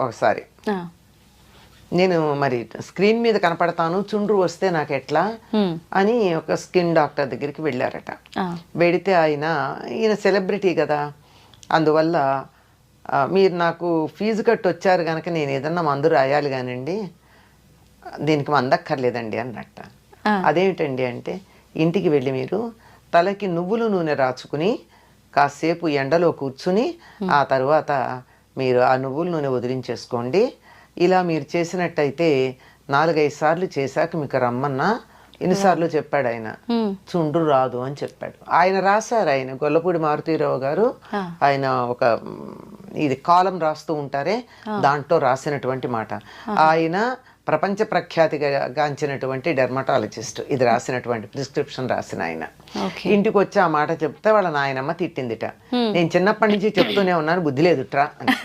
ఒకసారి ఆ, నేను మరి స్క్రీన్ మీద కనపడతాను, చుండ్రు వస్తే నాకు ఎట్లా అని ఒక స్కిన్ డాక్టర్ దగ్గరికి వెళ్ళారట. ఆ, వెడితే ఈయన సెలబ్రిటీ కదా, అందువల్ల మీరు నాకు ఫీజు కట్టి వచ్చారు కనుక నేను ఏదన్నా మందు రాయాలి కానండి, దీనికి మందక్కర్లేదండి అన్నట్ట. ఆ. అదేమిటండి అంటే, ఇంటికి వెళ్ళి మీరు తలకి నువ్వుల నూనె రాచుకుని కాసేపు ఎండలో కూర్చుని ఆ తర్వాత మీరు ఆ నువ్వుల నూనె వదిలించేసుకోండి. ఇలా మీరు చేసినట్టయితే 4-5 సార్లు చేశాక మీకు రమ్మన్నా ఎన్నిసార్లు చెప్పాడు ఆయన, చుండ్రు రాదు అని చెప్పాడు. ఆయన రాశారు, ఆయన గొల్లపూడి మారుతీరావు గారు. ఆయన ఒక ఇది కాలం రాస్తూ ఉంటారే, దాంట్లో రాసినటువంటి మాట. ఆయన ప్రపంచ ప్రఖ్యాతిగాంచినటువంటి డెర్మటాలజిస్ట్. ఇది రాసినటువంటి ప్రిస్క్రిప్షన్ రాసిన ఆయన. ఇంటికి వచ్చి ఆ మాట చెప్తే వాళ్ళ నాయనమ్మ తిట్టిందిట. నేను చిన్నప్పటి నుంచి చెప్తూనే ఉన్నాను, బుద్ధి లేదుట్రా అని.